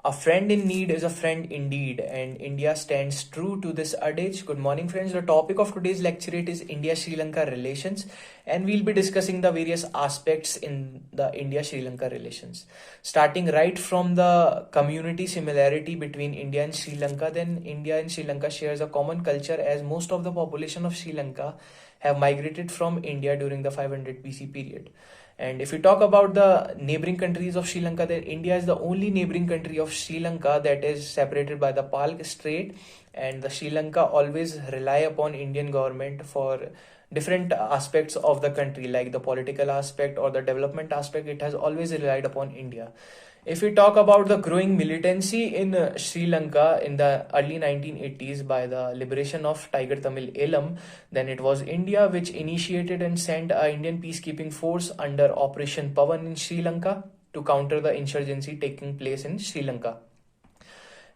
A friend in need is a friend indeed, and India stands true to this adage. Good morning, friends. The topic of today's lecturate is India Sri Lanka relations, and we'll be discussing the various aspects in the India Sri Lanka relations. Starting right from the community similarity between India and Sri Lanka, then India and Sri Lanka shares a common culture as most of the population of Sri Lanka have migrated from India during the 500 BC period. And if we talk about the neighboring countries of Sri Lanka, then India is the only neighboring country of Sri Lanka that is separated by the Palk Strait, and the Sri Lanka always rely upon Indian government for different aspects of the country, like the political aspect or the development aspect. It has always relied upon India. If we talk about the growing militancy in Sri Lanka in the early 1980s by the liberation of Tiger Tamil Elam, then it was India which initiated and sent a Indian peacekeeping force under Operation Pavan in Sri Lanka to counter the insurgency taking place in Sri Lanka.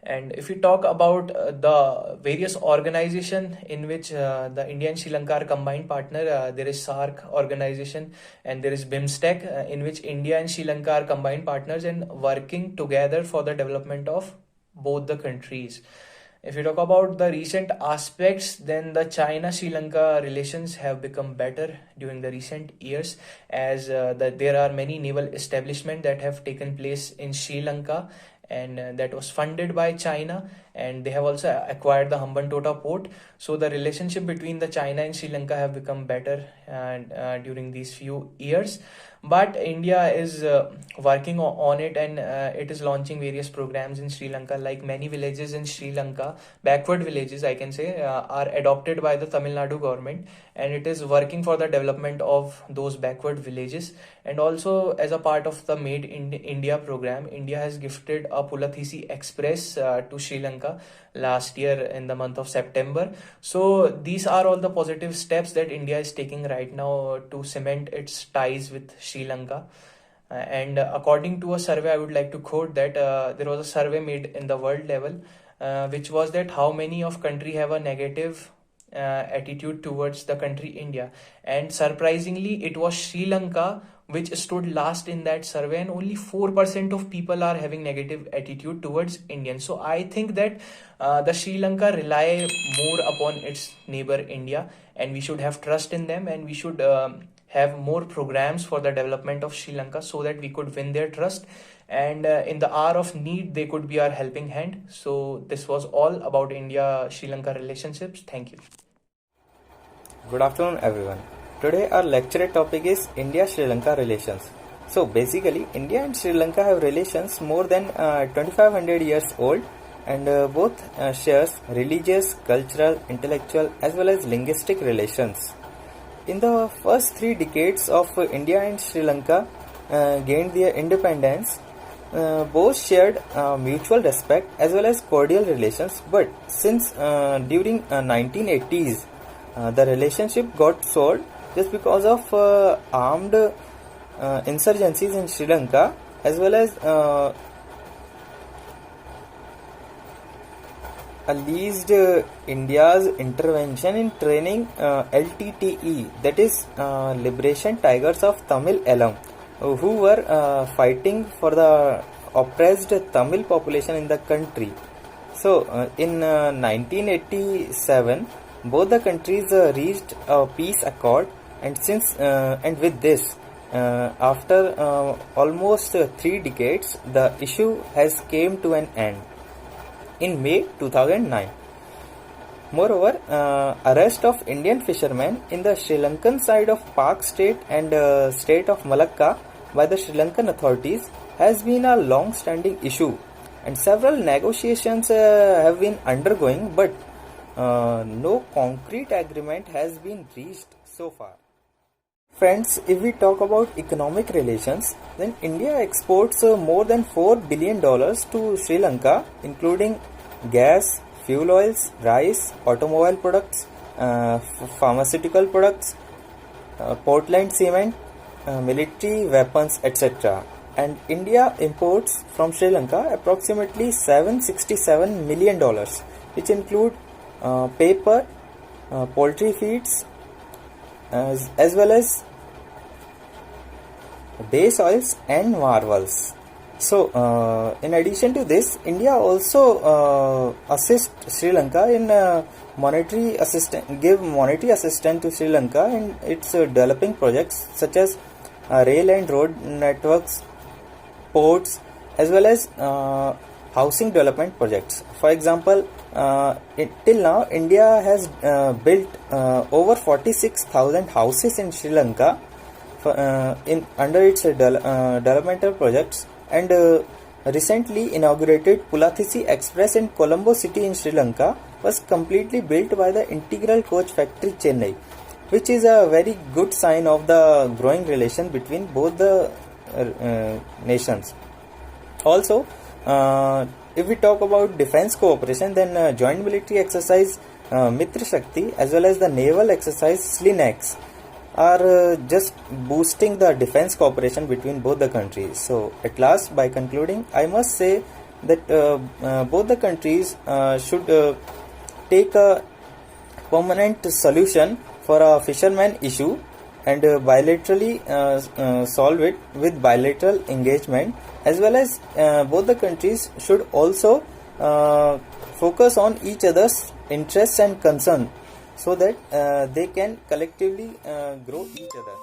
And if we talk about the various organization in which the India and Sri Lanka are combined partner, there is SAARC organization and there is BIMSTEC, in which India and Sri Lanka are combined partners and working together for the development of both the countries. If you talk about the recent aspects, then the China-Sri Lanka relations have become better during the recent years, as there are many naval establishments that have taken place in Sri Lanka, and that was funded by China, and they have also acquired the Hambantota port. So the relationship between the China and Sri Lanka have become better during these few years. But India is working on it, and it is launching various programs in Sri Lanka. Like many villages in Sri Lanka, backward villages I can say, are adopted by the Tamil Nadu government, and it is working for the development of those backward villages. And also, as a part of the Made in India program, India has gifted a Pulathisi Express to Sri Lanka last year in the month of September. So these are all the positive steps that India is taking right now to cement its ties with Sri Lanka. And according to a survey, I would like to quote that there was a survey made in the world level, which was that how many of country have a negative attitude towards the country India. And surprisingly, it was Sri Lanka which stood last in that survey, and only 4% of people are having negative attitude towards Indians. So I think that the Sri Lanka rely more upon its neighbor India, and we should have trust in them, and we should have more programs for the development of Sri Lanka so that we could win their trust, and in the hour of need they could be our helping hand. So this was all about India Sri Lanka relationships. Thank you. Good afternoon, everyone. Today our lecture topic is India-Sri Lanka relations. So basically, India and Sri Lanka have relations more than 2500 years old, and both shares religious, cultural, intellectual as well as linguistic relations. In the first 3 decades of India and Sri Lanka gained their independence, both shared mutual respect as well as cordial relations. But since during 1980s, the relationship got soured just because of armed insurgencies in Sri Lanka, as well as alleged India's intervention in training LTTE, that is Liberation Tigers of Tamil Elam, who were fighting for the oppressed Tamil population in the country. So in 1987, both the countries reached a peace accord, and with this, after almost 3 decades, the issue has came to an end in May 2009. Moreover, arrest of Indian fishermen in the Sri Lankan side of Palk Strait and state of Malacca by the Sri Lankan authorities has been a long-standing issue, and several negotiations have been undergoing, but no concrete agreement has been reached so far. Friends, if we talk about economic relations, then India exports more than $4 billion to Sri Lanka, including gas, fuel oils, rice, automobile products, pharmaceutical products, Portland cement, military weapons, etc. And India imports from Sri Lanka approximately $767 million, which include paper, poultry feeds, as well as base oils and marvels. So, in addition to this, India also assists Sri Lanka in give monetary assistance to Sri Lanka in its developing projects such as rail and road networks, ports, as well as housing development projects. For example, till now, India has built over 46,000 houses in Sri Lanka under its developmental projects, and recently inaugurated Pulathisi Express in Colombo city in Sri Lanka was completely built by the Integral Coach Factory Chennai, which is a very good sign of the growing relation between both the nations. Also, if we talk about defense cooperation, then joint military exercise Mitra Shakti as well as the naval exercise SLINAX are just boosting the defense cooperation between both the countries. So at last, by concluding, I must say that both the countries should take a permanent solution for a fisherman issue and bilaterally solve it with bilateral engagement, as well as both the countries should also focus on each other's interests and concern so that they can collectively grow each other.